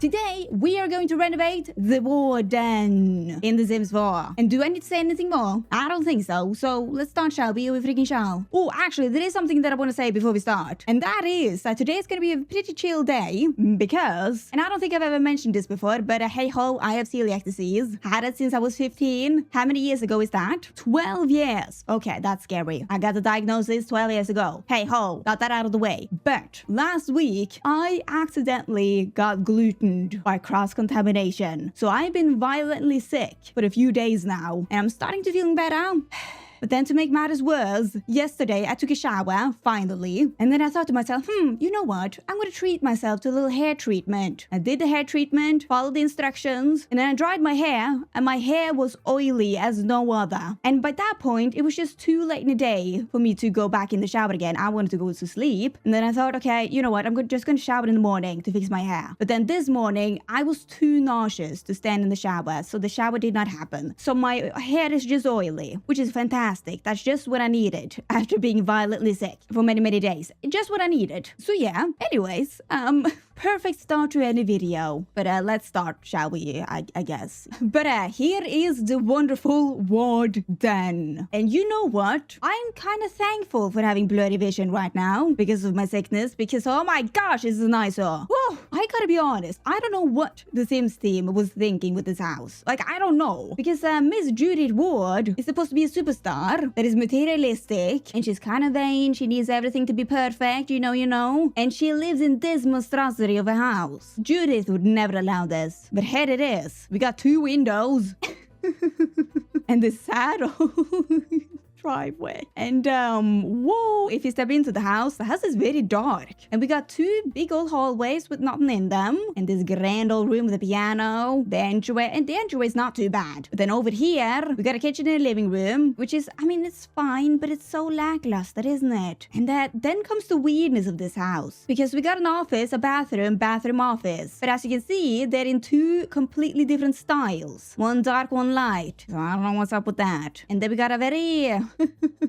Today, we are going to renovate the Warden in The Sims 4. And do I need to say anything more? I don't think so. So let's start, shall we? We freaking shall. Oh, actually, there is something that I want to say before we start. And that is that today is going to be a pretty chill day because, and I don't think I've ever mentioned this before, but hey ho, I have celiac disease. Had it since I was 15. How many years ago is that? 12 years. Okay, that's scary. I got the diagnosis 12 years ago. Hey ho, got that out of the way. But last week, I accidentally got glutened by cross-contamination. So I've been violently sick for a few days now, and I'm starting to feel better. But then to make matters worse, yesterday I took a shower, finally, and then I thought to myself, you know what? I'm gonna treat myself to a little hair treatment. I did the hair treatment, followed the instructions, and then I dried my hair, and my hair was oily as no other. And by that point, it was just too late in the day for me to go back in the shower again. I wanted to go to sleep, and then I thought, okay, you know what? I'm just gonna shower in the morning to fix my hair. But then this morning, I was too nauseous to stand in the shower, so the shower did not happen. So my hair is just oily, which is fantastic. That's just what I needed after being violently sick for many, many days. Just what I needed. So yeah, anyways, perfect start to any video. But let's start, shall we? I guess. But here is the wonderful Warden. And you know what? I'm kind of thankful for having blurry vision right now because of my sickness. Because oh my gosh, this is nicer. Whoa, I gotta be honest. I don't know what the Sims team was thinking with this house. Like, I don't know. Because Miss Judith Ward is supposed to be a superstar that is materialistic, and she's kind of vain. She needs everything to be perfect, you know, and she lives in this monstrosity of a house. Judith would never allow this, but here it is. We got 2 windows and the saddle driveway. And whoa, if you step into the house is very dark. And we got 2 big old hallways with nothing in them. And this grand old room with a piano, the entryway, and the entryway is not too bad. But then over here, we got a kitchen and a living room, which is, I mean, it's fine, but it's so lackluster, isn't it? And then comes the weirdness of this house. Because we got an office, a bathroom, office. But as you can see, they're in 2 completely different styles. One dark, one light. So I don't know what's up with that. And then we got a very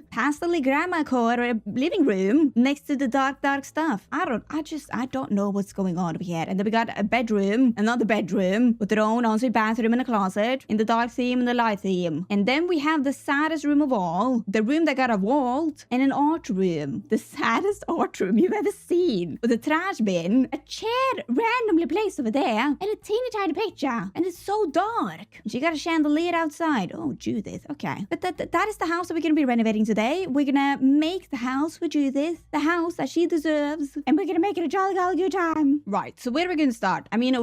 pastel grandma core or a living room next to the dark stuff. I don't know what's going on over here. And then we got a bedroom, another bedroom with their own ensuite bathroom and a closet in the dark theme and the light theme. And then we have the saddest room of all, the room that got a vault and an art room. The saddest art room you've ever seen, with a trash bin, a chair randomly placed over there, and a teeny tiny picture. And it's so dark. She got a chandelier outside. Oh, Judith. Okay. But that is the house that we're gonna be renovating today. We're gonna make the house for Judith, the house that she deserves, and we're gonna make it a jolly good time. Right, so where are we gonna start? I mean,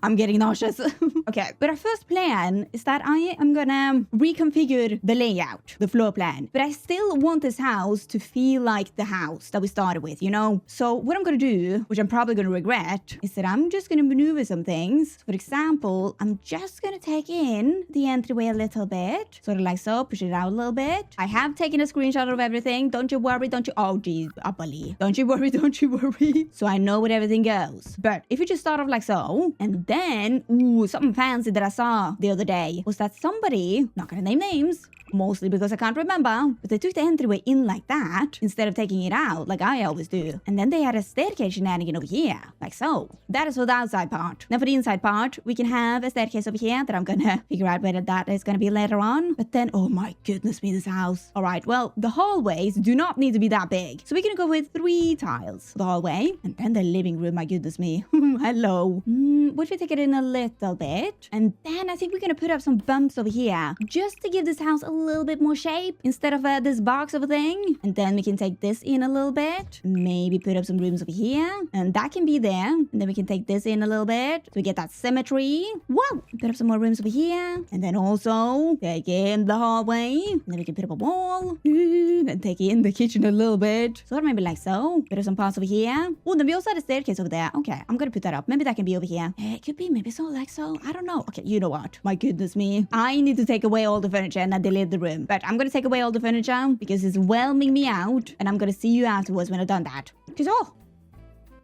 I'm getting nauseous. Okay, but our first plan is that I am gonna reconfigure the layout, the floor plan. But I still want this house to feel like the house that we started with, you know? So what I'm gonna do, which I'm probably gonna regret, is that I'm just gonna maneuver some things. For example, I'm just gonna take in the entryway a little bit, sort of like so, push it out a little bit. I have taken a screenshot of everything. Don't you worry, oh geez, uppily. Don't you worry. So I know where everything goes. But if you just start off like so, and then, ooh, something fancy that I saw the other day was that somebody, not gonna name names, mostly because I can't remember, but they took the entryway in like that instead of taking it out like I always do. And then they had a staircase shenanigan over here, like so. That is for the outside part. Now for the inside part, we can have a staircase over here that I'm gonna figure out whether that is gonna be later on. But then, oh my goodness me, this house. All right, well, the hallways do not need to be that big. So we're gonna go with 3 tiles for the hallway. And then the living room, my goodness me. Hello. What if we take it in a little bit? And then I think we're gonna put up some bumps over here just to give this house a little bit more shape instead of this box of a thing. And then we can take this in a little bit, maybe put up some rooms over here, and that can be there. And then we can take this in a little bit so we get that symmetry. Whoa, put up some more rooms over here, and then also take in the hallway, and then we can put up a wall and take in the kitchen a little bit, so maybe like so. Put up some parts over here. Oh, then we also had a staircase over there. Okay, I'm gonna put that up. Maybe that can be over here. It could be maybe so, like so. I don't know. Okay, you know what, my goodness me, I need to take away all the furniture and I delete the room. But I'm gonna take away all the furniture because it's whelming me out, and I'm gonna see you afterwards when I've done that. Because, oh,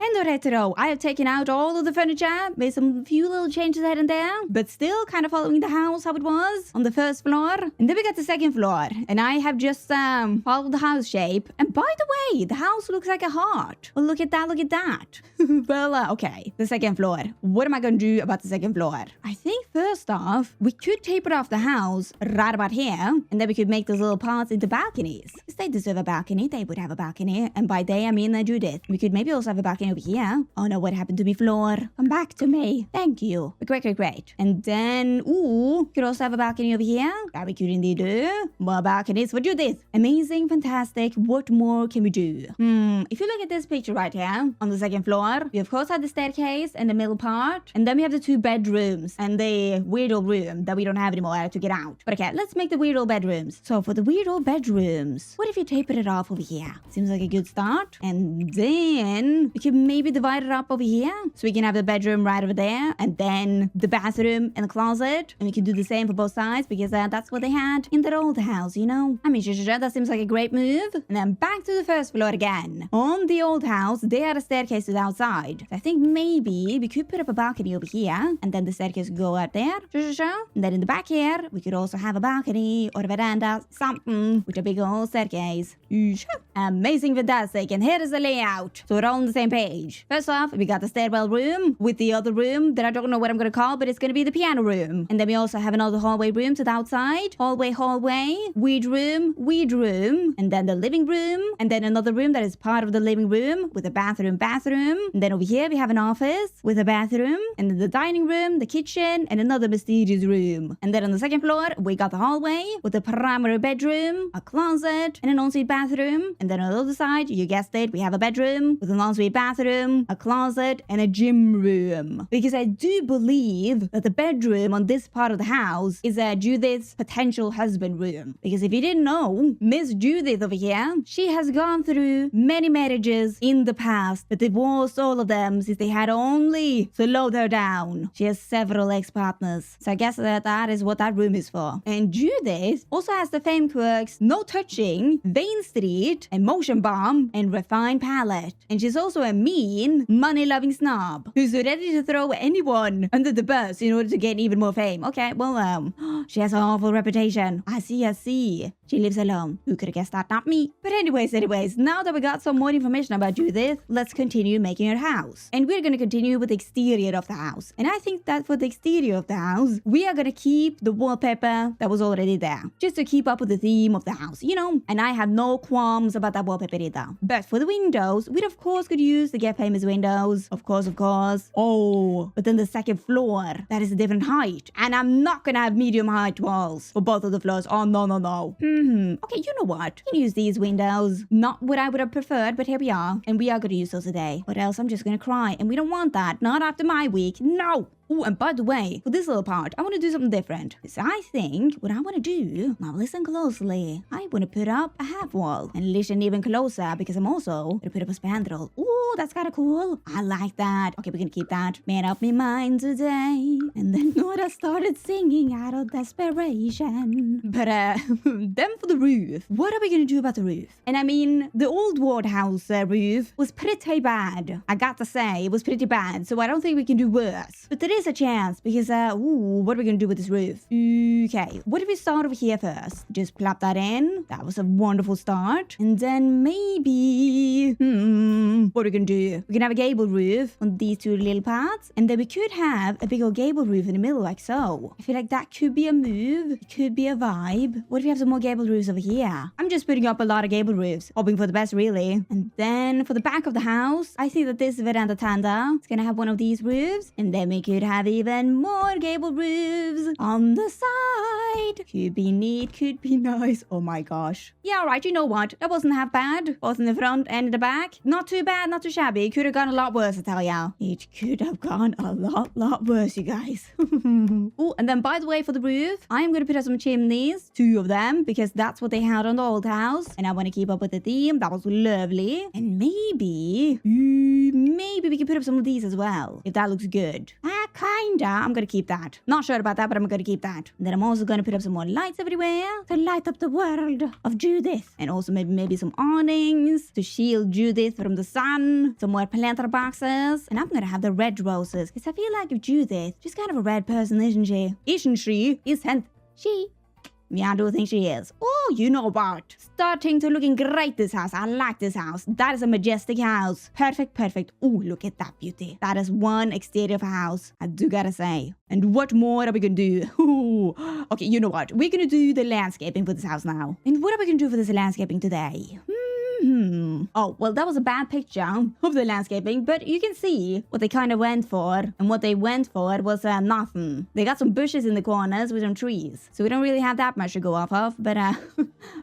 And the retro, I have taken out all of the furniture, made some few little changes here and there, but still kind of following the house how it was on the first floor. And then we got the second floor, and I have just followed the house shape. And by the way, the house looks like a heart. Oh, look at that, look at that. Well, okay, the second floor. What am I going to do about the second floor? I think first off, we could taper off the house right about here, and then we could make those little parts into balconies. Because they deserve a balcony, they would have a balcony. And by they, I mean Judith. We could maybe also have a balcony over here. Oh no, what happened to me, floor? Come back to me. Thank you. Great, great, great. And then, ooh, could also have a balcony over here. That we could indeed do. More balconies for Judith. Amazing, fantastic. What more can we do? If you look at this picture right here, on the second floor, we of course have the staircase and the middle part. And then we have the 2 bedrooms and the weird old room that we don't have anymore. I had to get out. But okay, let's make the weird old bedrooms. So for the weird old bedrooms, what if you taper it off over here? Seems like a good start. And then we can maybe divide it up over here. So we can have the bedroom right over there. And then the bathroom and the closet. And we can do the same for both sides because that's what they had in their old house, you know? I mean, that seems like a great move. And then back to the first floor again. On the old house, they had a staircase to the outside. So I think maybe we could put up a balcony over here. And then the staircase could go out there. And then in the back here, we could also have a balcony or a veranda, something with a big old staircase. Amazing, fantastic. And here is the layout. So we're all on the same page. First off, we got the stairwell room with the other room that I don't know what I'm going to call, but it's going to be the piano room. And then we also have another hallway room to the outside. Hallway, weed room, and then the living room, and then another room that is part of the living room with a bathroom. And then over here we have an office with a bathroom, and then the dining room, the kitchen, and another mysterious room. And then on the second floor, we got the hallway with a primary bedroom, a closet, and an ensuite bathroom. And then on the other side, you guessed it, we have a bedroom with an ensuite bathroom, a closet, and a gym room. Because I do believe that the bedroom on this part of the house is Judith's potential husband room. Because if you didn't know, Miss Judith over here, she has gone through many marriages in the past, but divorced all of them since they had only slowed her down. She has several ex-partners. So I guess that is what that room is for. And Judith also has the fame quirks No Touching, Vane Street, Emotion Bomb, and Refined Palette. And she's also a mean, money-loving snob who's ready to throw anyone under the bus in order to gain even more fame. Okay, well, she has an awful reputation. I see. She lives alone. Who could have guessed that? Not me. But anyways, now that we got some more information about Judith, let's continue making her house. And we're going to continue with the exterior of the house. And I think that for the exterior of the house, we are going to keep the wallpaper that was already there. Just to keep up with the theme of the house, you know? And I have no qualms about that wallpaper either. But for the windows, we of course could use the Get Famous windows. Of course. Oh, but then the second floor, that is a different height. And I'm not going to have medium height walls for both of the floors. Oh, no. Okay, you know what? You can use these windows. Not what I would have preferred, but here we are. And we are going to use those today. Or else I'm just going to cry. And we don't want that. Not after my week. No. Oh, and by the way, for this little part, I want to do something different. So I think what I want to do, now listen closely, I want to put up a half wall and listen even closer because I'm also going to put up a spandrel. Oh, that's kind of cool. I like that. Okay, we're going to keep that. Made up my mind today. And then Nora started singing out of desperation. But then for the roof, what are we going to do about the roof? And I mean, the old Ward house roof was pretty bad. I got to say, it was pretty bad. So I don't think we can do worse. But there is a chance because, what are we going to do with this roof? Okay, what if we start over here first? Just plop that in. That was a wonderful start. And then maybe, what are we going to do? We can have a gable roof on these 2 little parts. And then we could have a big old gable roof in the middle like so. I feel like that could be a move. It could be a vibe. What if we have some more gable roofs over here? I'm just putting up a lot of gable roofs, hoping for the best really. And then for the back of the house, I see that this veranda tanda is going to have one of these roofs. And then we could have even more gable roofs on the side. Could be neat, could be nice. Oh my gosh. Yeah, alright, you know what? That wasn't half bad. Both in the front and in the back. Not too bad, not too shabby. It could have gone a lot worse, I tell ya. It could have gone a lot worse, you guys. Oh, and then by the way, for the roof, I'm going to put up some chimneys. 2 of them, because that's what they had on the old house. And I want to keep up with the theme. That was lovely. And maybe we can put up some of these as well, if that looks good. Kinda. I'm gonna keep that. Not sure about that, but I'm gonna keep that. And then I'm also gonna put up some more lights everywhere to light up the world of Judith. And also maybe some awnings to shield Judith from the sun. Some more planter boxes. And I'm gonna have the red roses, because I feel like Judith, she's kind of a red person, isn't she? Isn't she? Isn't she? Yeah, I do think she is. Oh, you know what? Starting to looking great, this house. I like this house. That is a majestic house. Perfect, perfect. Oh, look at that beauty. That is one exterior of a house, I do gotta say. And what more are we gonna do? Ooh. Okay, you know what? We're gonna do the landscaping for this house now. And what are we gonna do for this landscaping today? Oh, well, that was a bad picture of the landscaping, but you can see what they kind of went for, and what they went for was nothing. They got some bushes in the corners with some trees, so we don't really have that much to go off of, but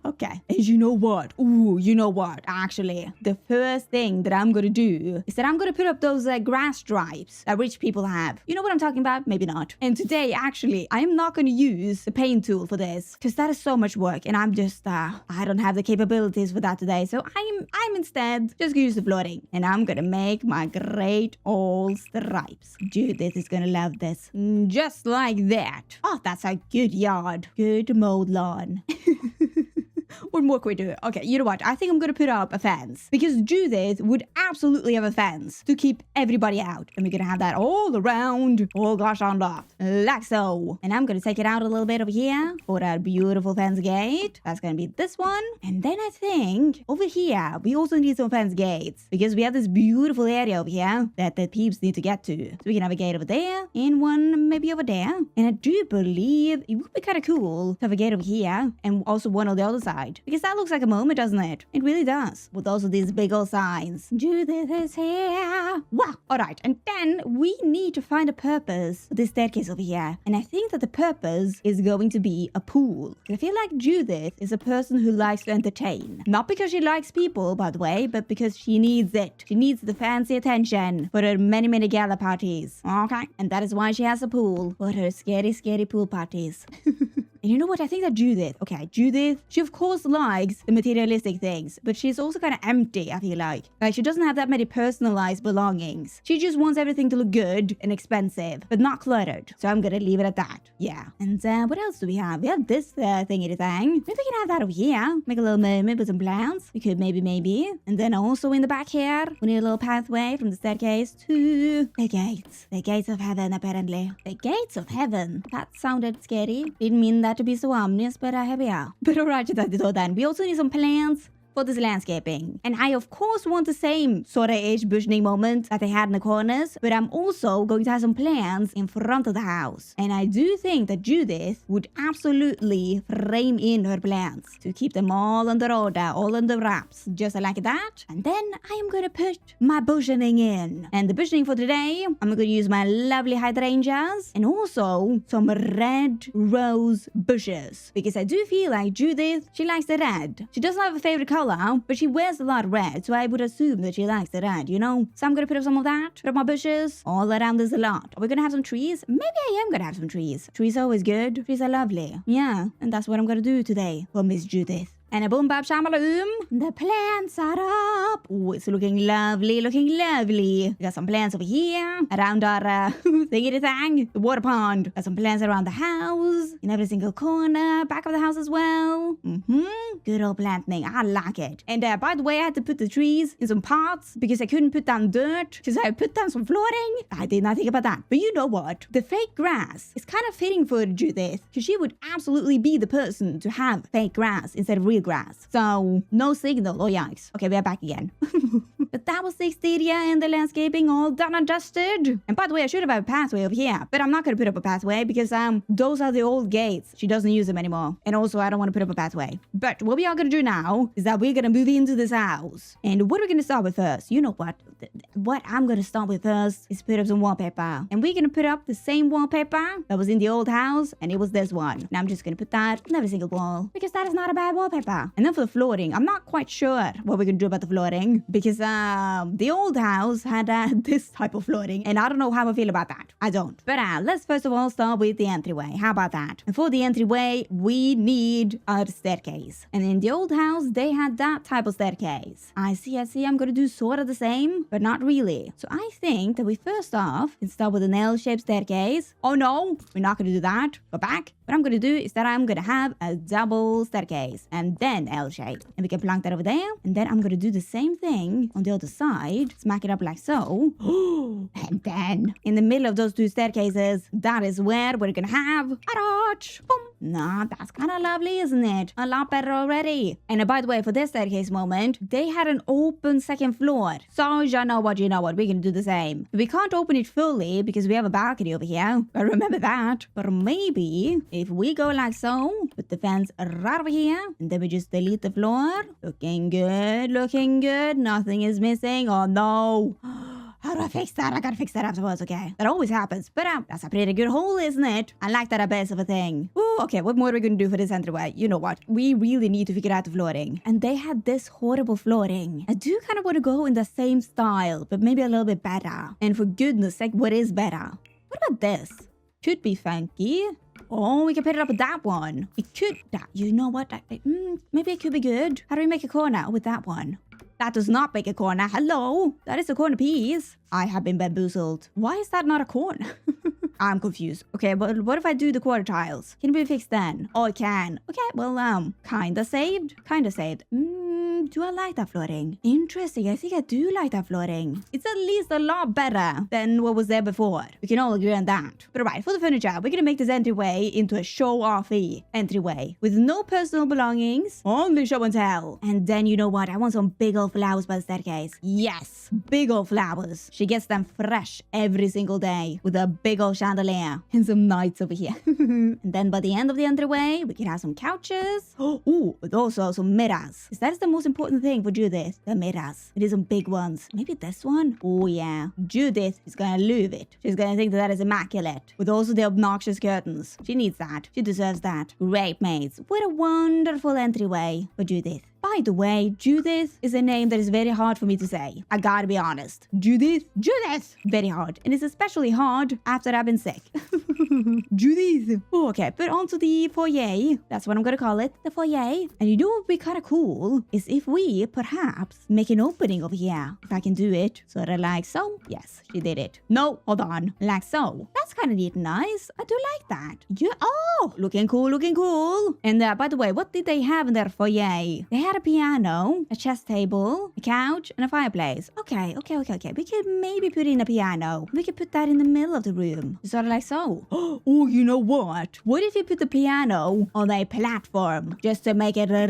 okay. And you know what? Ooh, you know what? Actually, the first thing that I'm gonna do is that I'm gonna put up those grass stripes that rich people have. You know what I'm talking about? Maybe not. And today, actually, I'm not gonna use the paint tool for this, because that is so much work, and I'm just, I don't have the capabilities for that today, so I'm instead just gonna use the flooring, and I'm gonna make my great old stripes. Judith is gonna love this. Just like that. Oh, that's a good yard. Good mowed lawn. What more can we do? Okay, you know what? I think I'm gonna put up a fence, because Judith would absolutely have a fence to keep everybody out. And we're gonna have that all around. Oh gosh, on off. Like so. And I'm gonna take it out a little bit over here for that beautiful fence gate. That's gonna be this one. And then I think over here, we also need some fence gates, because we have this beautiful area over here that the peeps need to get to. So we can have a gate over there and one maybe over there. And I do believe it would be kind of cool to have a gate over here and also one on the other side. Because that looks like a moment, doesn't it? It really does. With also these big old signs. Judith is here. Wow. Alright, and then we need to find a purpose for this staircase over here. And I think that the purpose is going to be a pool. I feel like Judith is a person who likes to entertain. Not because she likes people, by the way, but because she needs it. She needs the fancy attention for her many, many gala parties. Okay? And that is why she has a pool. For her scary, scary pool parties. And you know what? I think that Judith, she of course likes the materialistic things, but she's also kind of empty, I feel like. Like, she doesn't have that many personalized belongings. She just wants everything to look good and expensive, but not cluttered. So I'm gonna leave it at that. Yeah. And what else do we have? We have this thingy thing. Maybe we can have that over here. Make a little moment with some plants. We could maybe. And then also in the back here, we need a little pathway from the staircase to the gates. The gates of heaven, apparently. The gates of heaven. That sounded scary. Didn't mean that to be so ominous, but here we are. But alright, then we also need some plants for this landscaping. And I of course want the same sort of edge bushing moment that they had in the corners, but I'm also going to have some plants in front of the house. And I do think that Judith would absolutely frame in her plants to keep them all under order, all under wraps, just like that. And then I am going to put my bushing in. And the bushing for today, I'm going to use my lovely hydrangeas and also some red rose bushes, because I do feel like Judith, she likes the red. She doesn't have a favorite color, but she wears a lot of red, so I would assume that she likes the red, you know? So I'm gonna put up some of that, put up my bushes, all around this a lot. Are we gonna have some trees? Maybe I am gonna have some trees. Trees are always good. Trees are lovely. Yeah, and that's what I'm gonna do today for Miss Judith. And a boom bap shamaloom. The plants are up. Oh, it's looking lovely, looking lovely. We got some plants over here around our thingy thing, the water pond. Got some plants around the house, in every single corner, back of the house as well. Good old planting. I like it. And by the way, I had to put the trees in some pots because I couldn't put down dirt. Because I put down some flooring. I did not think about that. But you know what? The fake grass is kind of fitting for Judith, because she would absolutely be the person to have fake grass instead of real grass. So no signal. Oh yikes. Okay, we are back again. But that was the exterior and the landscaping all done and dusted. And by the way, I should have had a pathway over here, but I'm not gonna put up a pathway because those are the old gates. She doesn't use them anymore. And also I don't want to put up a pathway. But what we are gonna do now is that we're gonna move into this house. And what are we gonna start with first? You know what? What I'm gonna start with first is put up some wallpaper. And we're gonna put up the same wallpaper that was in the old house, and it was this one. And I'm just gonna put that on every single wall because that is not a bad wallpaper. And then for the flooring, I'm not quite sure what we're gonna do about the flooring because the old house had this type of flooring, and I don't know how I feel about that. I don't. But let's first of all start with the entryway. How about that? And for the entryway, we need a staircase. And in the old house, they had that type of staircase. I see. I'm gonna do sort of the same, but not really. So I think that we first off can start with an L-shaped staircase. Oh no, we're not going to do that. Go back. What I'm going to do is that I'm going to have a double staircase and then L-shape. And we can plonk that over there. And then I'm going to do the same thing on the other side. Smack it up like so. And then in the middle of those two staircases, that is where we're going to have a arch. Boom. Nah, that's kind of lovely, isn't it? A lot better already. And by the way, for this staircase moment, they had an open second floor. So you know what, we can do the same. We can't open it fully because we have a balcony over here. But remember that. But maybe if we go like so, put the fence right over here, and then we just delete the floor. Looking good, looking good. Nothing is missing. Oh no. How do I fix that? I gotta fix that afterwards, okay? That always happens. But that's a pretty good hole, isn't it? I like that a bit of a thing. Ooh, okay, what more are we gonna do for this entryway? You know what? We really need to figure out the flooring. And they had this horrible flooring. I do kind of want to go in the same style, but maybe a little bit better. And for goodness sake, what is better? What about this? Could be funky. Oh, we can put it up with that one. It could, you know what? Maybe it could be good. How do we make a corner with that one? That does not make a corner. Hello? That is a corner piece. I have been bamboozled. Why is that not a corner? I'm confused. Okay, but what if I do the quarter tiles? Can it be fixed then? Oh, it can. Okay, well, kinda saved. Kinda saved. Do I like that flooring? Interesting. I think I do like that flooring. It's at least a lot better than what was there before. We can all agree on that. But alright, for the furniture, we're gonna make this entryway into a show-offy entryway with no personal belongings, only show and tell. And then you know what? I want some big old flowers by the staircase. Yes, big old flowers. She gets them fresh every single day with a big old chandelier and some lights over here. And then by the end of the entryway, we can have some couches. Ooh, but also some mirrors. That is the most important thing for Judith, the mirrors. It is some big ones. Maybe this one? Oh yeah. Judith is gonna love it. She's gonna think that is immaculate. With also the obnoxious curtains. She needs that. She deserves that. Great maids. What a wonderful entryway for Judith. By the way, Judith is a name that is very hard for me to say. I gotta be honest. Judith. Very hard. And it's especially hard after I've been sick. Judith. Oh, okay, but onto the foyer. That's what I'm gonna call it. The foyer. And you know what would be kind of cool is if we perhaps make an opening over here. If I can do it. Sort of like so. Yes, she did it. No, hold on. Like so. That's kind of neat and nice. I do like that. Yeah. Oh, looking cool, looking cool. And by the way, what did they have in their foyer? They had a piano, a chess table, a couch, and a fireplace. Okay. We could maybe put in a piano. We could put that in the middle of the room. Sort of like so. Oh, you know what? What if you put the piano on a platform just to make it a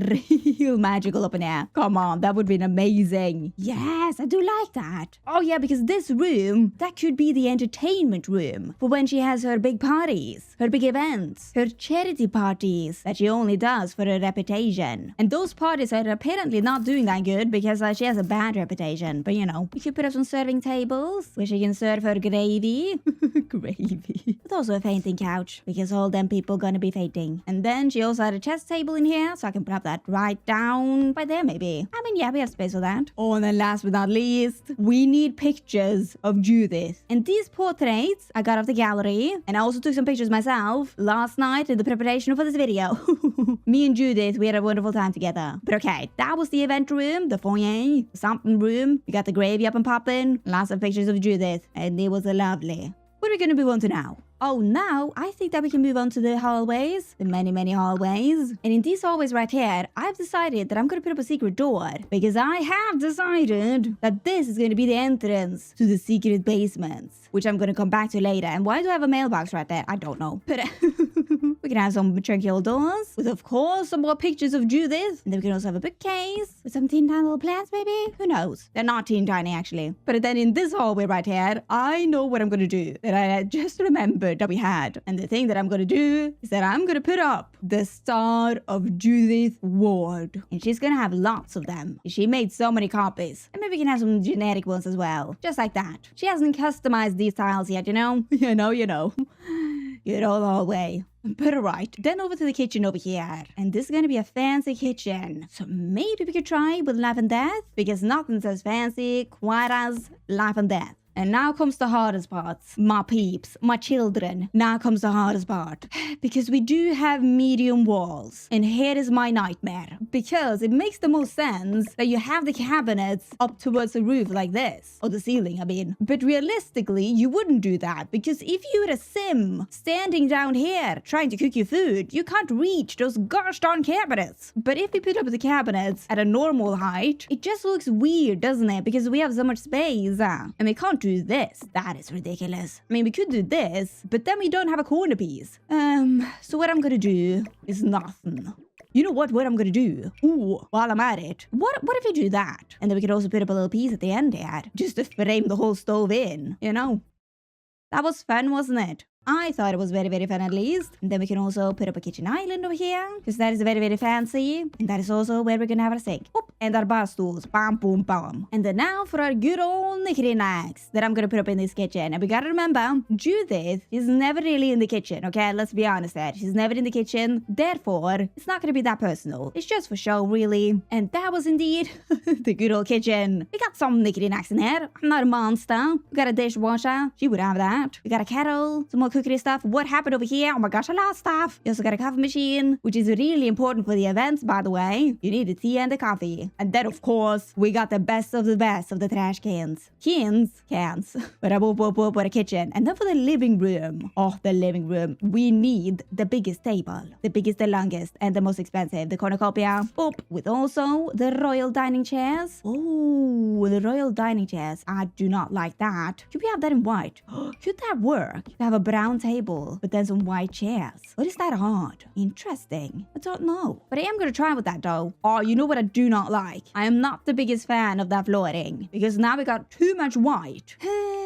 real magical open air? Come on, that would be amazing. Yes, I do like that. Oh yeah, because this room, that could be the entertainment room for when she has her big parties, her big events, her charity parties that she only does for her reputation. And those parties are apparently not doing that good because she has a bad reputation. But you know, we could put up some serving tables where she can serve her gravy. Gravy. But also a fainting couch because all them people gonna be fainting. And then she also had a chess table in here, so I can put up that right down by there maybe. I mean, yeah, we have space for that. Oh, and then last but not least, we need pictures of Judith. And these portraits I got off the gallery, and I also took some pictures myself last night in the preparation for this video. Me and Judith, we had a wonderful time together. But okay, that was the event room, the foyer, the something room. We got the gravy up and popping, lots of pictures of Judith, and it was lovely. What are we gonna move on to now? Oh, now I think that we can move on to the hallways, the many hallways. And in these hallways right here, I've decided that I'm going to put up a secret door because I have decided that this is going to be the entrance to the secret basements, which I'm going to come back to later. And why do I have a mailbox right there? I don't know. But we can have some chunky old doors with, of course, some more pictures of Judith. And then we can also have a bookcase with some teeny tiny little plants, maybe. Who knows? They're not teeny tiny, actually. But then in this hallway right here, I know what I'm going to do. That I just remembered that we had. And the thing that I'm going to do is that I'm going to put up the star of Judith Ward. And she's going to have lots of them. She made so many copies. And maybe we can have some generic ones as well. Just like that. She hasn't customized these tiles yet, you know? You know. You know the whole way. But alright, then over to the kitchen over here. And this is going to be a fancy kitchen. So maybe we could try with life and death. Because nothing says fancy quite as life and death. And now comes the hardest parts. My peeps, my children. Now comes the hardest part. Because we do have medium walls. And here is my nightmare. Because it makes the most sense that you have the cabinets up towards the roof like this. Or the ceiling, I mean. But realistically, you wouldn't do that. Because if you're a sim standing down here trying to cook your food, you can't reach those gosh darn cabinets. But if we put up the cabinets at a normal height, it just looks weird, doesn't it? Because we have so much space. And we can't do this. That is ridiculous. I mean, we could do this, but then we don't have a corner piece. So what I'm gonna do is nothing. You know what I'm gonna do? Ooh, while I'm at it, what if we do that? And then we could also put up a little piece at the end there, just to frame the whole stove in, you know? That was fun, wasn't it? I thought it was very, very fun at least. And then we can also put up a kitchen island over here, because that is very, very fancy. And that is also where we're gonna have our sink. Oop, and our bar stools. Bam, boom, bam. And then now for our good old knickknacks that I'm gonna put up in this kitchen. And we gotta remember, Judith is never really in the kitchen, okay? Let's be honest there. She's never in the kitchen. Therefore, it's not gonna be that personal. It's just for show, really. And that was indeed the good old kitchen. We got some knickknacks in here. I'm not a monster. We got a dishwasher. She would have that. We got a kettle. Some more cookery stuff. What happened over here? Oh my gosh, a lot of stuff. We also got a coffee machine, which is really important for the events, by the way. You need a tea and a coffee. And then, of course, we got the best of the trash cans. Cans. But a kitchen. And then for the living room. Oh, the living room. We need the biggest table. The biggest, the longest, and the most expensive. The cornucopia. Oop. With also the royal dining chairs. Oh, the royal dining chairs. I do not like that. Could we have that in white? Could that work? To have a brown table, but then some white chairs. What is that hard? Interesting. I don't know. But I am going to try with that though. Oh, you know what I do not like? I am not the biggest fan of that flooring. Because now we got too much white.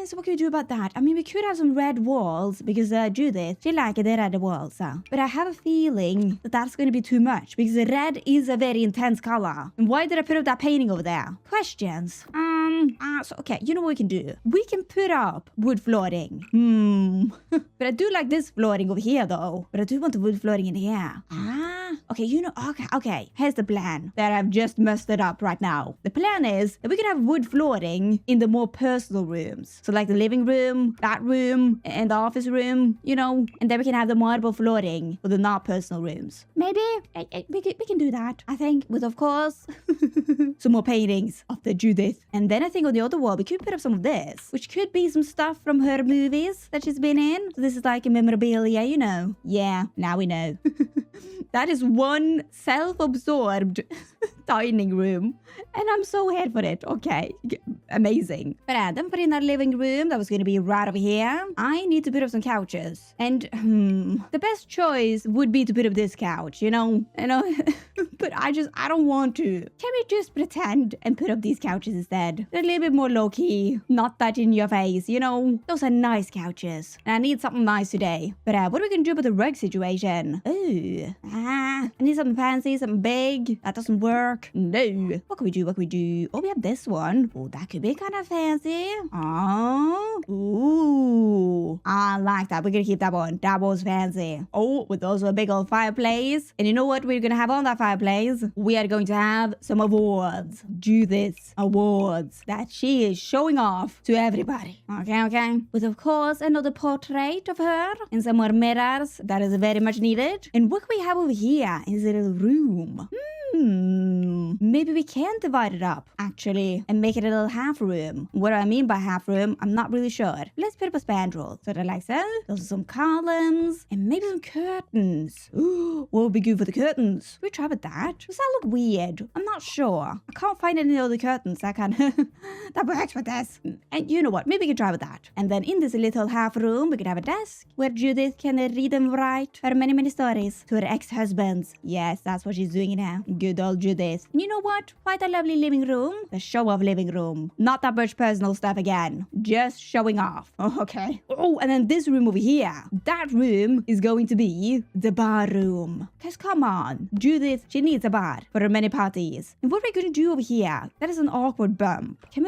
So what can we do about that? I mean, we could have some red walls. Because Judith, she likes the red walls. But I have a feeling that that's going to be too much. Because red is a very intense color. And why did I put up that painting over there? Questions. So okay, you know what we can do? We can put up wood flooring. But I do like this flooring over here though. But I do want the wood flooring in here. Okay, you know, okay. Here's the plan that I've just messed it up right now. The plan is that we can have wood flooring in the more personal rooms. So like the living room, that room, and the office room, you know. And then we can have the marble flooring for the not personal rooms. Maybe we can do that, I think. With, of course, some more paintings of the Judith. And then I think on the other wall, we could put up some of this, which could be some stuff from her movies that she's been in. So this is like a memorabilia, you know. Yeah, now we know. That is one self-absorbed dining room. And I'm so here for it. Okay. Amazing. But then put in that living room that was going to be right over here. I need to put up some couches. And the best choice would be to put up this couch, you know. But I don't want to. Can we just pretend and put up these couches instead? They're a little bit more low-key. Not that in your face, you know. Those are nice couches. And I need something nice today. But what are we going to do about the rug situation? Ooh. I need something fancy, something big. That doesn't work. No. What can we do? Oh, we have this one. Oh, that could be kind of fancy. Oh. Ooh. I like that. We're going to keep that one. That was fancy. Oh, with also a big old fireplace. And you know what we're going to have on that fireplace? We are going to have some awards. Judith's awards that she is showing off to everybody. Okay. With, of course, another portrait of her and some more mirrors. That is very much needed. And what can we have over here in the little room? Maybe we can divide it up, actually, and make it a little half room. What do I mean by half room? I'm not really sure. Let's put up a spandrel. So they're like so. Those are some columns and maybe some curtains. Ooh, what would be good for the curtains? Can we try with that? Does that look weird? I'm not sure. I can't find any other curtains that can that works with this. And you know what? Maybe we can try with that. And then in this little half room, we could have a desk where Judith can read and write her many, many stories to her ex-husbands. Yes, that's what she's doing now. Good old Judith. And you know what? Quite a lovely living room. The show-off living room. Not that much personal stuff again. Just showing off. Oh, okay. Oh, and then this room over here. That room is going to be the bar room. Guys, come on. Judith, she needs a bar for her many parties. And what are we going to do over here? That is an awkward bump. Can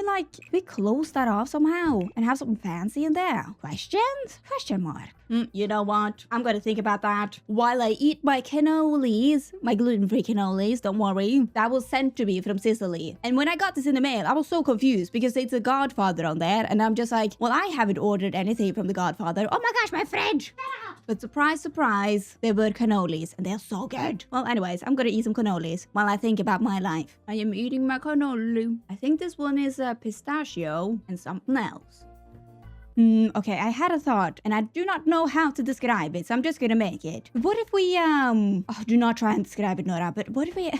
we close that off somehow and have something fancy in there? Questions? Question mark. You know what? I'm going to think about that while I eat my cannolis, my gluten-free cannolis. don't worry. That was sent to me from Sicily. And when I got this in the mail, I was so confused because it's a Godfather on there. And I'm just like, well, I haven't ordered anything from the Godfather. Oh my gosh, my fridge! But surprise, surprise, they were cannolis and they're so good. Well, anyways, I'm gonna eat some cannolis while I think about my life. I am eating my cannoli. I think this one is a pistachio and something else. Okay, I had a thought, and I do not know how to describe it, so I'm just gonna make it. What if we, oh, do not try and describe it, Nora, but what if we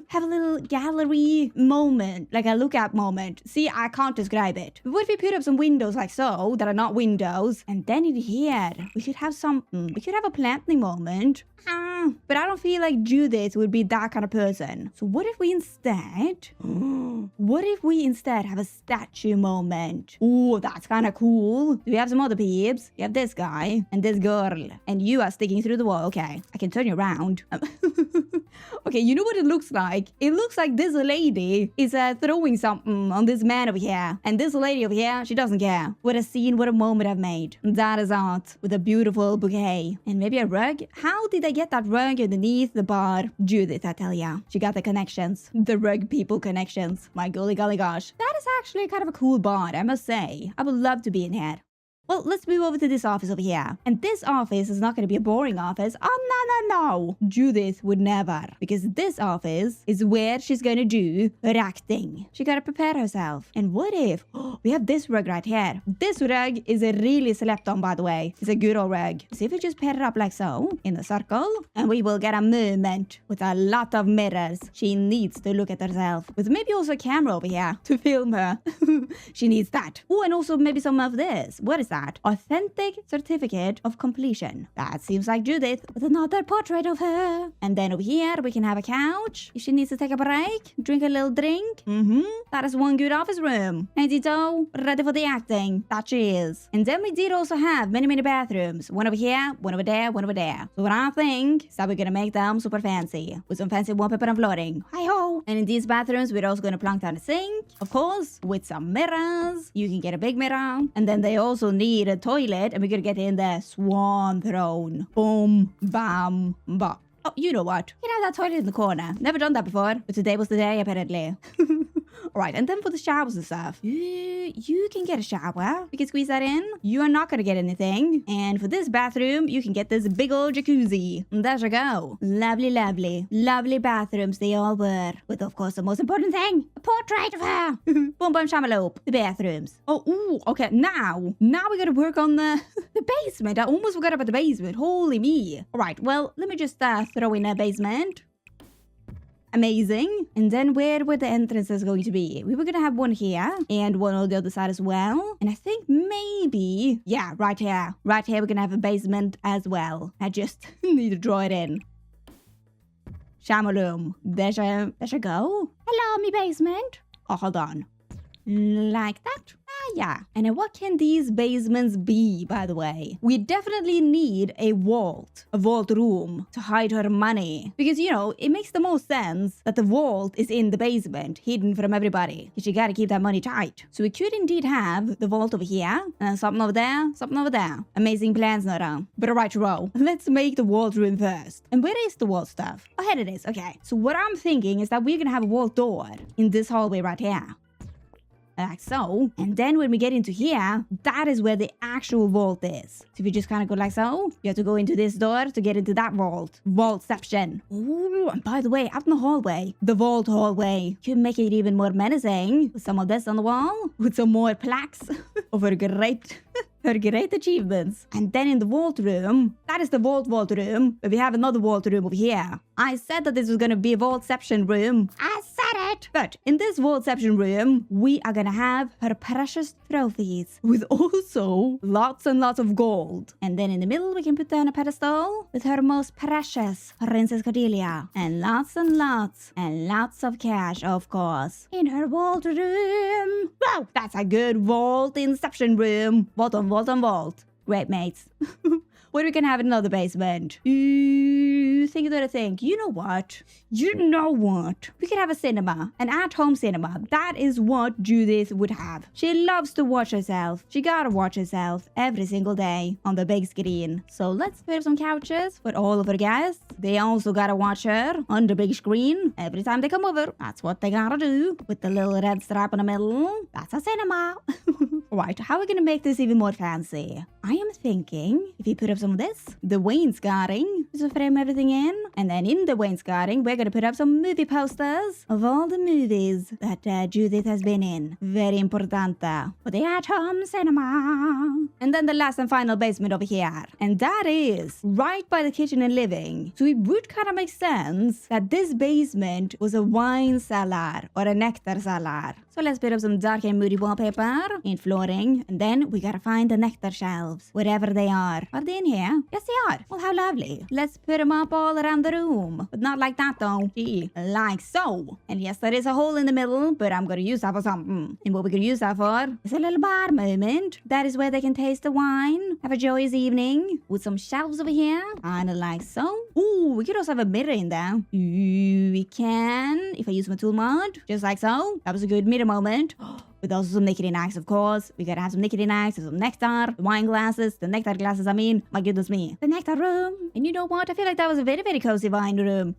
have a little gallery moment, like a lookout moment? See, I can't describe it. But what if we put up some windows like so, that are not windows, and then in here, we could have something. We could have a planting moment. But I don't feel like Judith would be that kind of person. So what if we instead... what if we instead have a statue moment? Oh, that's kind of cool. Do we have some other peeps? We have this guy and this girl. And you are sticking through the wall. Okay, I can turn you around. Okay, you know what it looks like? It looks like this lady is throwing something on this man over here. And this lady over here, she doesn't care. What a scene, what a moment I've made. That is art with a beautiful bouquet. And maybe a rug? How did I get that rug underneath the bar? Judith, I tell ya. She got the connections. The rug people connections. My golly golly gosh. That is actually kind of a cool bar, I must say. I would love to be in here. Well, let's move over to this office over here. And this office is not going to be a boring office. Oh, no. Judith would never. Because this office is where she's going to do her acting. She got to prepare herself. And what if... we have this rug right here. This rug is really slept on, by the way. It's a good old rug. See if we just pair it up like so, in the circle. And we will get a moment with a lot of mirrors. She needs to look at herself. With maybe also a camera over here to film her. She needs that. Oh, and also maybe some of this. What is that? Authentic certificate of completion. That seems like Judith with another portrait of her. And then over here we can have a couch if she needs to take a break, drink a little drink. That is one good office room. And so ready for the acting. That she is. And then we did also have many bathrooms. One over here, one over there, one over there. So what I think is that we're gonna make them super fancy with some fancy wallpaper and flooring. Hi-ho! And in these bathrooms we're also gonna plunk down a sink, of course, with some mirrors. You can get a big mirror. And then they also need a toilet, and we're gonna get in the swan throne. Boom, bam, bop. Oh, you know what? You know that toilet in the corner. Never done that before, but today was the day, apparently. Alright, and then for the showers and stuff. You can get a shower. We can squeeze that in. You are not gonna get anything. And for this bathroom, you can get this big old jacuzzi. And there you go. Lovely, lovely. Lovely bathrooms they all were. With, of course, the most important thing, a portrait of her. Boom, boom, shamalope. The bathrooms. Oh, ooh, okay, now we gotta work on the basement. I almost forgot about the basement. Holy me. Alright, well, let me just throw in a basement. Amazing. And then where were the entrances going to be? We were going to have one here and one on the other side as well. And I think maybe, yeah, right here. Right here we're going to have a basement as well. I just need to draw it in. Shamaloom. There she go. Hello, me basement. Oh, hold on. Like that. Yeah. And what can these basements be, by the way? We definitely need a vault room to hide her money. Because, you know, it makes the most sense that the vault is in the basement, hidden from everybody. Because you gotta keep that money tight. So we could indeed have the vault over here, and something over there, something over there. Amazing plans, Nora. But alright, Ro, let's make the vault room first. And where is the vault stuff? Oh, here it is. Okay. So what I'm thinking is that we're gonna have a vault door in this hallway right here. Like so. And then when we get into here, that is where the actual vault is. So if you just kind of go like so, you have to go into this door to get into that vault. Vaultception. Ooh, and by the way, out in the hallway, the vault hallway, you can make it even more menacing with some of this on the wall, with some more plaques of her great achievements. And then in the vault room, that is the vault room, but we have another vault room over here. I said that this was going to be a vaultception room. I said it! But in this vaultception room, we are going to have her precious trophies with also lots and lots of gold. And then in the middle, we can put down a pedestal with her most precious Princess Cordelia. And lots of cash, of course. In her vault room. Wow, that's a good vault inception room. Vault on vault on vault. Great, mates. What are we gonna have in another basement? Think. You know what? We could have a cinema, an at-home cinema. That is what Judith would have. She loves to watch herself. She gotta watch herself every single day on the big screen. So let's put up some couches for all of her guests. They also gotta watch her on the big screen every time they come over. That's what they gotta do. With the little red strap in the middle. That's a cinema. Right, how are we gonna make this even more fancy? I am thinking, if you put up some of this, the wainscoting, to frame everything in, and then in the wainscoting, we're gonna put up some movie posters of all the movies that Judith has been in. Very important for the at-home cinema. And then the last and final basement over here, and that is right by the kitchen and living. So it would kind of make sense that this basement was a wine cellar or a nectar cellar. So let's put up some dark and moody wallpaper in flooring, and then we gotta find the nectar shelves, wherever they are. Are they in here? Yes, they are. Well, how lovely. Let's put them up all around the room, but not like that though. Gee, like so. And yes, there is a hole in the middle, but I'm gonna use that for something. And what we're gonna use that for is a little bar moment. That is where they can taste the wine, have a joyous evening, with some shelves over here, kinda like so. Ooh, we could also have a mirror in there. Ooh, we can, if I use my tool mod, just like so. That was a good mirror moment. With also some nicotine knacks, of course. We gotta have some nicotine knacks, some nectar, the wine glasses, the nectar glasses, I mean. My goodness me. The nectar room. And you know what? I feel like that was a very, very cozy wine room.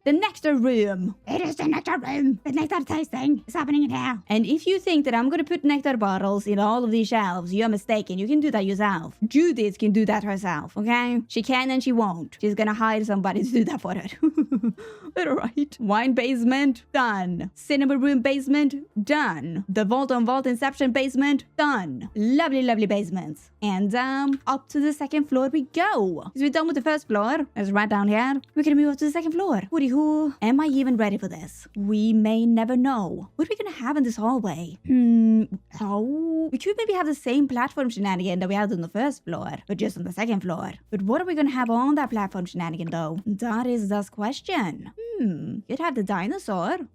The nectar room. It is the nectar room. The nectar tasting is happening in here. And if you think that I'm going to put nectar bottles in all of these shelves, you're mistaken. You can do that yourself. Judith can do that herself, okay? She can and she won't. She's going to hire somebody to do that for her. Alright. Wine basement, done. Cinema room basement, done. The vault on vault inception basement, done. Lovely, lovely basements. And up to the second floor we go. Because we're done with the first floor. It's right down here. We're going to move up to the second floor. Who am I even ready for this? We may never know. What are we gonna have in this hallway? Oh, we could maybe have the same platform shenanigan that we had on the first floor, but just on the second floor. But what are we gonna have on that platform shenanigan though? That is the question. You'd have the dinosaur.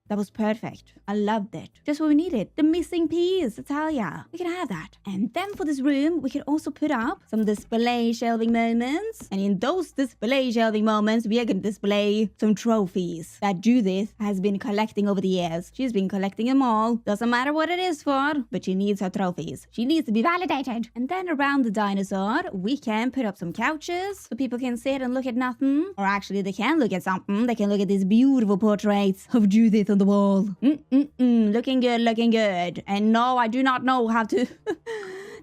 That was perfect. I loved it. Just what we needed. The missing piece, I tell ya. We can have that. And then for this room, we can also put up some display shelving moments. And in those display shelving moments, we are going to display some trophies that Judith has been collecting over the years. She's been collecting them all. Doesn't matter what it is for, but she needs her trophies. She needs to be validated. And then around the dinosaur, we can put up some couches so people can sit and look at nothing. Or actually, they can look at something. They can look at these beautiful portraits of Judith on the wall. Looking good. And no, I do not know how to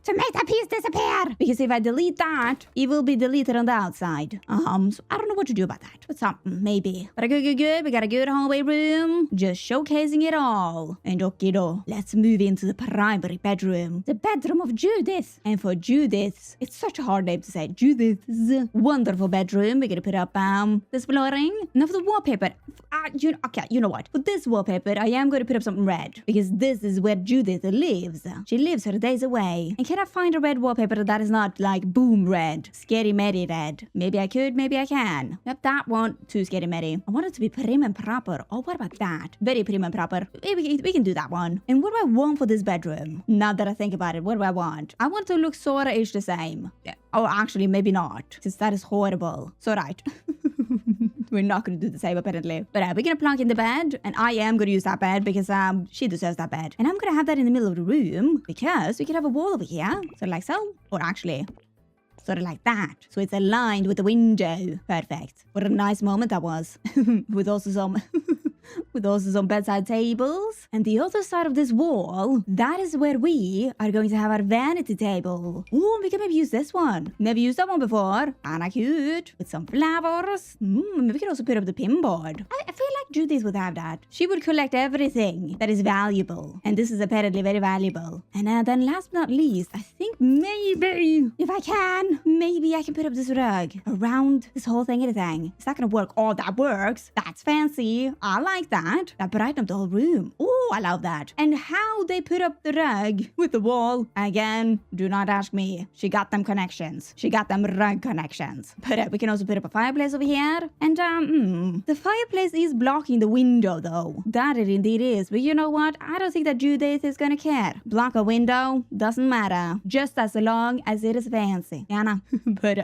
to make that piece disappear, because if I delete that, it will be deleted on the outside. So I don't know what to do about that, but something maybe. But good. We got a good hallway room, just showcasing it all. And okido, let's move into the primary bedroom, the bedroom of Judith. And for Judith, it's such a hard name to say, Judith's wonderful bedroom. We're gonna put up this flooring. Now for the wallpaper, you know what? For this wallpaper, I am going to put up something red, because this is where Judith lives. She lives her days away. And can I find a red wallpaper that is not like boom red, scary Mary red? Maybe I could, maybe I can. Yep, that one, too scary Mary. I want it to be prim and proper. Oh, what about that? Very prim and proper. We can do that one. And what do I want for this bedroom? Now that I think about it, what do I want? I want to look sort-of the same. Yeah. Oh, actually, maybe not, since that is horrible. So right. We're not going to do the same, apparently. But we're going to plunk in the bed, and I am going to use that bed because she deserves that bed. And I'm going to have that in the middle of the room because we could have a wall over here, sort of like so. Or actually, sort of like that. So it's aligned with the window. Perfect. What a nice moment that was. With also some... with also some bedside tables. And the other side of this wall, that is where we are going to have our vanity table. Ooh, we can maybe use this one. Never used that one before. Kinda cute. With some flowers. Maybe we could also put up the pin board. I feel like Judith would have that. She would collect everything that is valuable. And this is apparently very valuable. And then last but not least, I think maybe, if I can, maybe I can put up this rug around this whole thing. It's not gonna work. Oh, that works. That's fancy. I like like that. That brightened up the whole room. Oh, I love that. And how they put up the rug with the wall. Again, do not ask me. She got them connections. She got them rug connections. But we can also put up a fireplace over here. And the fireplace is blocking the window though. That it indeed is. But you know what? I don't think that Judith is gonna care. Block a window, doesn't matter. Just as long as it is fancy. Anna. But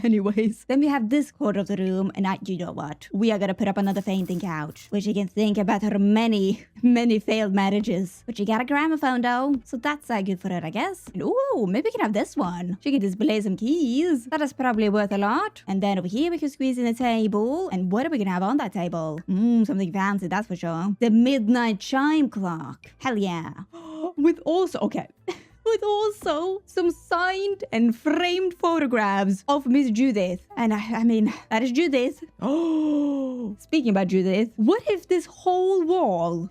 anyways, then we have this corner of the room, and you know what? We are gonna put up another fainting couch, where she can think about her many failed marriages. But she got a gramophone though, so that's good for her, I guess. And ooh, maybe we can have this one. She can display some keys. That is probably worth a lot. And then over here we can squeeze in a table. And what are we gonna have on that table? Something fancy, that's for sure. The midnight chime clock. Hell yeah. With also some signed and framed photographs of Miss Judith. And I mean, that is Judith. Oh, speaking about Judith, what if this whole wall,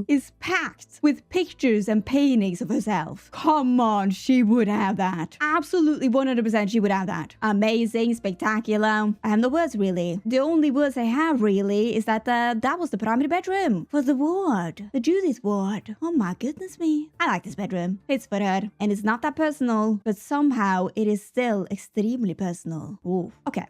is packed with pictures and paintings of herself? Come on, she would have that. Absolutely 100% she would have that. Amazing, spectacular. I have no words really. The only words I have really is that that was the primary bedroom for the ward, the Judith ward. Oh my goodness me. I like this bedroom. It's for her. And it's not that personal, but somehow it is still extremely personal. Ooh, okay.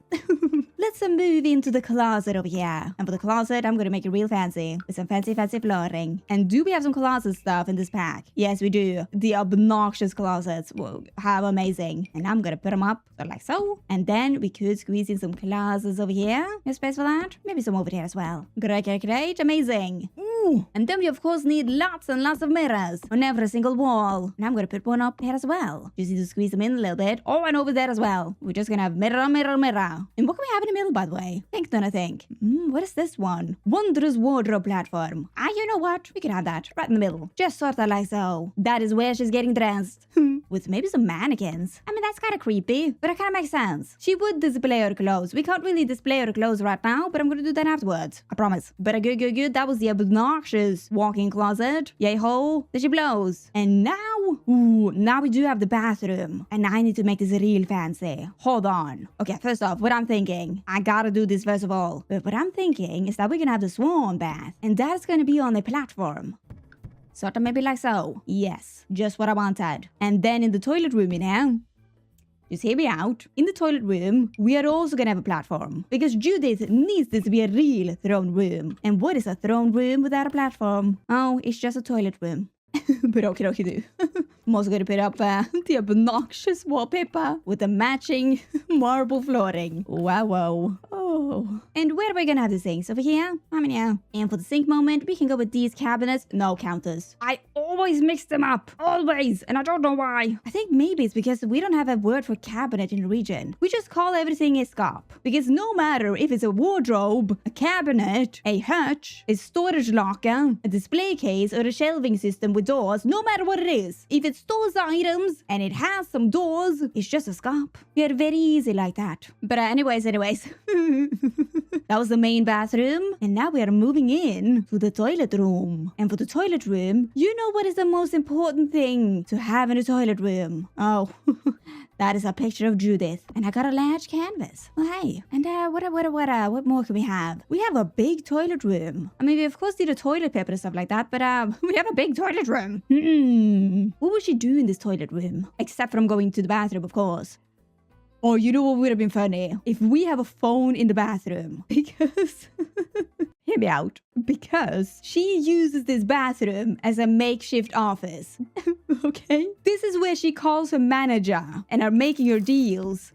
Let's move into the closet over here. And for the closet, I'm going to make it real fancy with some fancy flooring. And do we have some closet stuff in this pack? Yes, we do. The obnoxious closets. Whoa, how amazing. And I'm going to put them up like so. And then we could squeeze in some closets over here. No space for that. Maybe some over here as well. Great. Amazing. Ooh. And then we of course need lots and lots of mirrors on every single wall. And I'm going to put one up here as well. Just need to squeeze them in a little bit. Oh, and over there as well. We're just going to have mirror. And what can we have in the middle, by the way? I think. What is this one? Wondrous wardrobe platform. You know what? We can have that right in the middle. Just sort of like so. That is where she's getting dressed. With maybe some mannequins. I mean, that's kind of creepy, but it kind of makes sense. She would display her clothes. We can't really display her clothes right now, but I'm going to do that afterwards. I promise. But good. That was the obnoxious walk-in closet. Yay ho. There she blows. And now we do have the bathroom. And I need to make this real fancy. Hold on. Okay, first off, what I'm thinking, I gotta do this first of all. But what I'm thinking is that we're gonna have the swan bath. And that's gonna be on a platform. Sort of maybe like so. Yes, just what I wanted. And then in the toilet room, you know, just hear me out. In the toilet room, we are also gonna have a platform. Because Judith needs this to be a real throne room. And what is a throne room without a platform? Oh, it's just a toilet room. But okay do. I'm also going to put up the obnoxious wallpaper with the matching marble flooring. Wow. Oh. And where are we going to have the sinks? Over here? I mean, yeah. And for the sink moment, we can go with these cabinets. No, counters. I always mix them up. Always. And I don't know why. I think maybe it's because we don't have a word for cabinet in the region. We just call everything a scope. Because no matter if it's a wardrobe, a cabinet, a hutch, a storage locker, a display case, or a shelving system with doors, no matter what it is, if it stores items and it has some doors, it's just a scope. We are very easy like that. But anyways. That was the main bathroom. And now we are moving in to the toilet room. And for the toilet room, you know what is the most important thing to have in a toilet room? Oh, that is a picture of Judith. And I got a large canvas. Well, hey. And what more can we have? We have a big toilet room. I mean, we of course need a toilet paper and stuff like that, but we have a big toilet room. What would she do in this toilet room? Except from going to the bathroom, of course. Oh, you know what would have been funny? If we have a phone in the bathroom. Because... hear me out. Because she uses this bathroom as a makeshift office. Okay? This is where she calls her manager and are making her deals.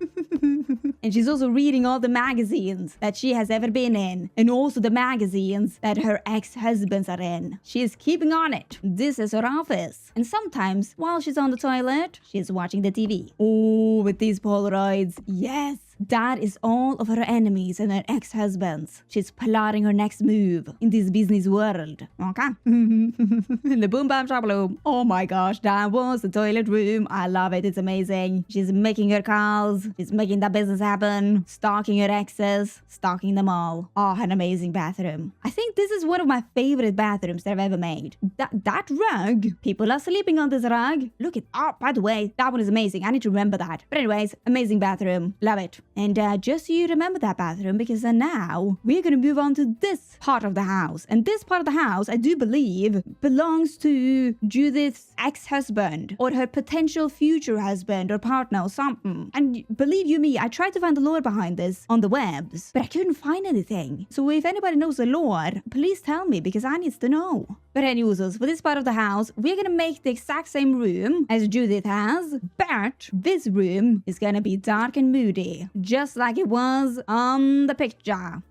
And she's also reading all the magazines that she has ever been in. And also the magazines that her ex-husbands are in. She is keeping on it. This is her office. And sometimes, while she's on the toilet, she's watching the TV. Oh, with these Polaroids. Yes. That is all of her enemies and her ex-husbands. She's plotting her next move in this business world. Okay? The boom bam shabaloom. Oh my gosh, that was the toilet room. I love it. It's amazing. She's making her calls. She's making that business happen. Stalking her exes. Stalking them all. Oh, an amazing bathroom. I think this is one of my favorite bathrooms that I've ever made. That rug. People are sleeping on this rug. Look at... Oh, by the way, that one is amazing. I need to remember that. But anyways, amazing bathroom. Love it. And just so you remember that bathroom, because now we're going to move on to this part of the house. And this part of the house, I do believe, belongs to Judith's ex-husband or her potential future husband or partner or something. And believe you me, I tried to find the lore behind this on the webs, but I couldn't find anything. So if anybody knows the lore, please tell me, because I need to know. But anyways, for this part of the house, we're gonna make the exact same room as Judith has, but this room is gonna be dark and moody, just like it was on the picture.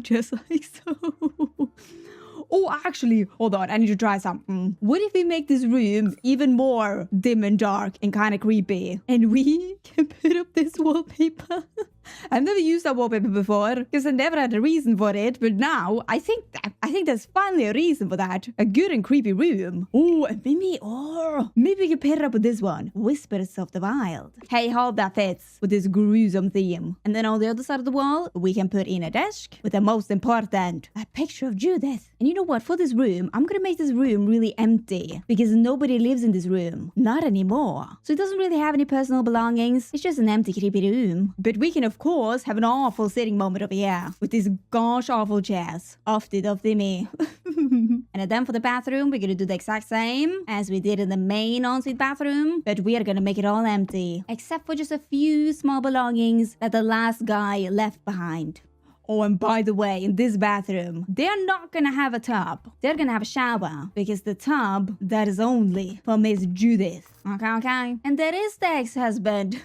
Just like so. Oh, actually, hold on, I need to try something. What if we make this room even more dim and dark and kind of creepy? And we can put up this wallpaper. I've never used that wallpaper before because I never had a reason for it, but now I think there's finally a reason for that. A good and creepy room. Oh, and maybe we can pair it up with this one. Whispers of the Wild. Hey, hope that fits with this gruesome theme. And then on the other side of the wall, we can put in a desk with the most important, a picture of Judith. And you know what? For this room, I'm gonna make this room really empty because nobody lives in this room. Not anymore. So it doesn't really have any personal belongings. It's just an empty, creepy room. But we can, of course, have an awful sitting moment over here with these gosh awful chairs. Ofty me. And then for the bathroom, we're gonna do the exact same as we did in the main ensuite bathroom, but we are gonna make it all empty, except for just a few small belongings that the last guy left behind. Oh, and by the way, in this bathroom, they're not gonna have a tub. They're gonna have a shower, because the tub, that is only for Miss Judith. Okay? And there is the ex-husband.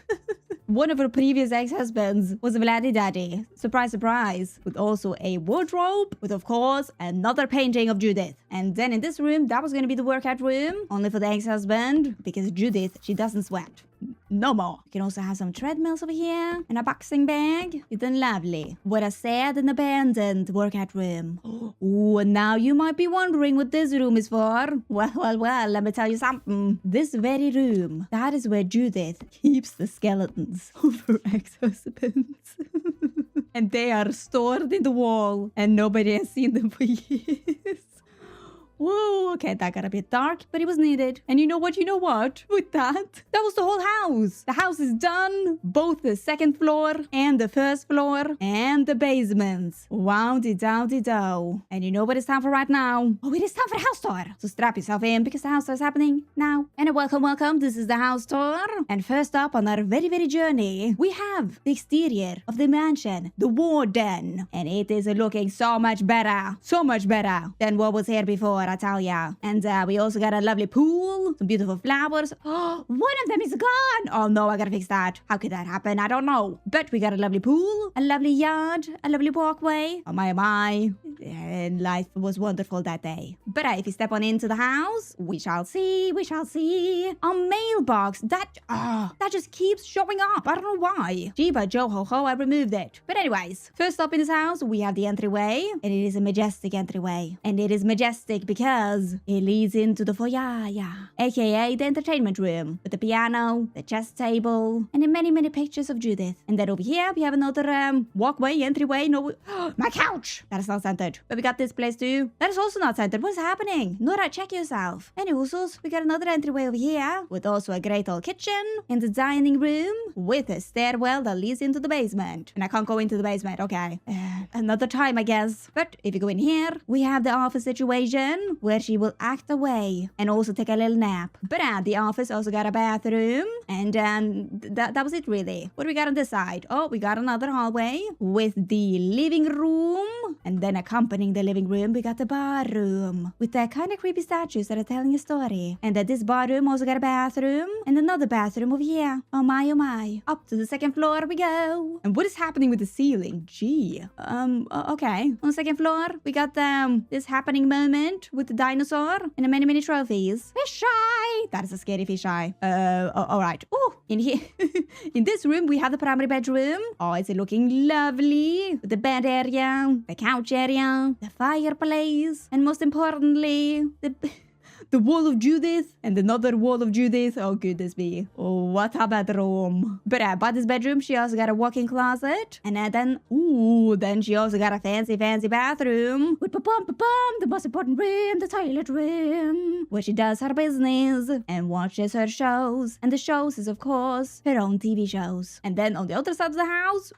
One of her previous ex-husbands was a Vladdy Daddy. Surprise, surprise. With also a wardrobe, with of course, another painting of Judith. And then in this room, that was gonna be the workout room, only for the ex-husband, because Judith, she doesn't sweat. No more. You can also have some treadmills over here and a boxing bag. It's then lovely. What a sad and abandoned workout room. Oh, and now you might be wondering what this room is for. Well, let me tell you something. This very room, that is where Judith keeps the skeletons of her ex-husbands. And they are stored in the wall and nobody has seen them for years. Whoa, okay, that got a bit dark, but it was needed. And you know what? With that was the whole house. The house is done. Both the second floor and the first floor and the basements. Wow-de-dow-de-dow. And you know what it's time for right now? Oh, it is time for the house tour. So strap yourself in because the house tour is happening now. And welcome. This is the house tour. And first up on our very, very journey, we have the exterior of the mansion, the Ward den. And it is looking so much better than what was here before, I tell ya. And we also got a lovely pool, some beautiful flowers. Oh, one of them is gone. Oh no, I gotta fix that. How could that happen? I don't know. But we got a lovely pool, a lovely yard, a lovely walkway. Oh my. And life was wonderful that day. But if you step on into the house, we shall see. A mailbox that just keeps showing up. I don't know why. Gee, but Joe ho ho, I removed it. But anyways, first up in this house, we have the entryway, and it is a majestic entryway. And it is majestic because it leads into the foyer, aka the entertainment room, with the piano, the chess table, and the many, many pictures of Judith. And then over here, we have another walkway, entryway. No, my couch! That is not centered. But we got this place too. That is also not centered. What is happening? Nora, check yourself. And also, we got another entryway over here, with also a great old kitchen, and the dining room, with a stairwell that leads into the basement. And I can't go into the basement, okay. Another time, I guess. But if you go in here, we have the office situation, where she will act away and also take a little nap. But at the office also got a bathroom, and that was it really. What do we got on this side? Oh, we got another hallway with the living room, and then accompanying the living room we got the bar room with the kind of creepy statues that are telling a story. And at this bar room also got a bathroom and another bathroom over here. Oh my. Up to the second floor we go. And what is happening with the ceiling? Gee. Okay. On the second floor we got this happening moment with the dinosaur and the many trophies. Fish eye! That is a scary fish eye. Alright. Oh, in here, in this room, we have the primary bedroom. Oh, it's looking lovely. With the bed area, the couch area, the fireplace, and most importantly, the wall of Judith and another wall of Judith. Oh, goodness me. Oh, what a bedroom. But by this bedroom, she also got a walk-in closet. And then she also got a fancy bathroom. With the most important room, the toilet room, where she does her business and watches her shows. And the shows is, of course, her own TV shows. And then on the other side of the house,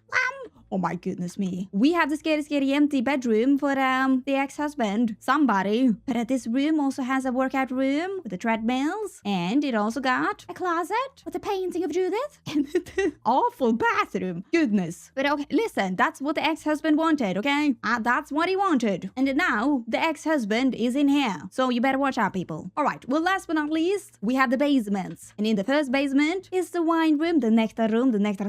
oh my goodness me. We have the scary empty bedroom for the ex-husband. Somebody. But this room also has a workout room with the treadmills. And it also got a closet with a painting of Judith. And the awful bathroom. Goodness. But okay, listen, that's what the ex-husband wanted, okay? That's what he wanted. And now the ex-husband is in here. So you better watch out, people. Alright, well, last but not least, we have the basements. And in the first basement is the wine room, the nectar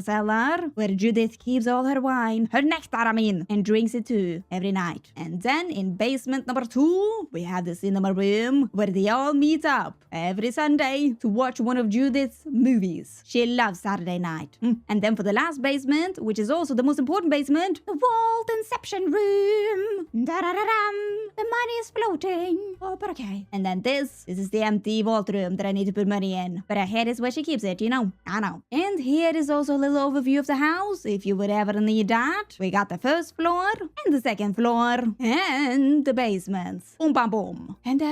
cellar, where Judith keeps all her wine, her nectar, and drinks it too, every night. And then in basement number 2, we have the cinema room, where they all meet up every Sunday to watch one of Judith's movies. She loves Saturday night. And then for the last basement, which is also the most important basement, the vault inception room. Da-da-da-dum. The money is floating. Oh, but okay. And then this is the empty vault room that I need to put money in. But here is where she keeps it, you know. I know. And here is also a little overview of the house, if you would ever need that. We got the first floor, and the second floor, and the basements. Boom, bam, boom. And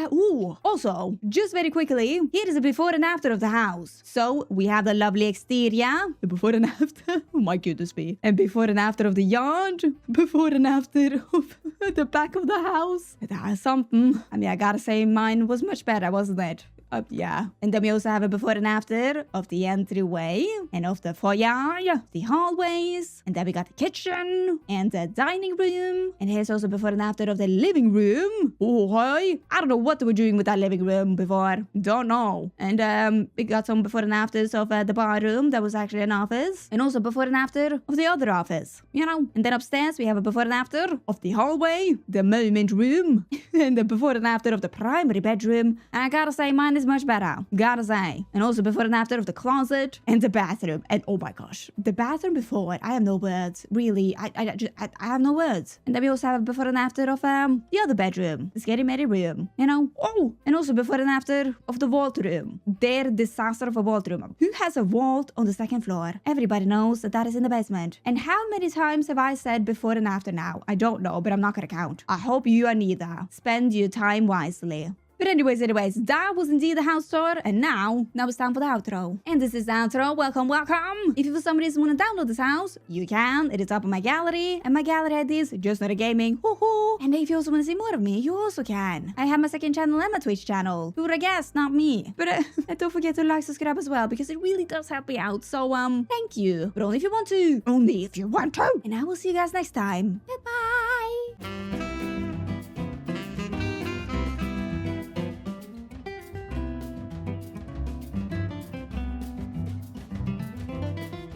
also, just very quickly, here is a before and after of the house. So, we have the lovely exterior, the before and after, oh my goodness me. And before and after of the yard, before and after of the back of the house. That's something. I mean, I gotta say mine was much better, wasn't it? Yeah. And then we also have a before and after of the entryway and of the foyer, the hallways, and then we got the kitchen and the dining room. And here's also before and after of the living room. Oh, hi. I don't know what they were doing with that living room before. Don't know. And we got some before and afters of the bar room that was actually an office. And also before and after of the other office, you know. And then upstairs we have a before and after of the hallway, the moment room, and the before and after of the primary bedroom. And I gotta say mine is much better, gotta say. And also before and after of the closet and the bathroom. And oh my gosh, the bathroom before, I have no words, really. I have no words. And then we also have a before and after of the other bedroom, the scary Mary room, you know. Oh, and also before and after of the vault room, their disaster of a vault room. Who has a vault on the second floor? Everybody knows that is in the basement. And how many times have I said before and after now? I don't know, but I'm not gonna count. I hope you are neither. Spend your time wisely. But anyways, that was indeed the house tour, and now it's time for the outro. And this is the outro. Welcome. If you for some reason want to download this house, you can. It is up on my gallery, and my gallery ID is JustNoraGaming. And if you also want to see more of me, you also can. I have my second channel and my Twitch channel. Who would I guess? Not me. But don't forget to like, subscribe as well, because it really does help me out. So thank you. But only if you want to. Only if you want to. And I will see you guys next time. Goodbye.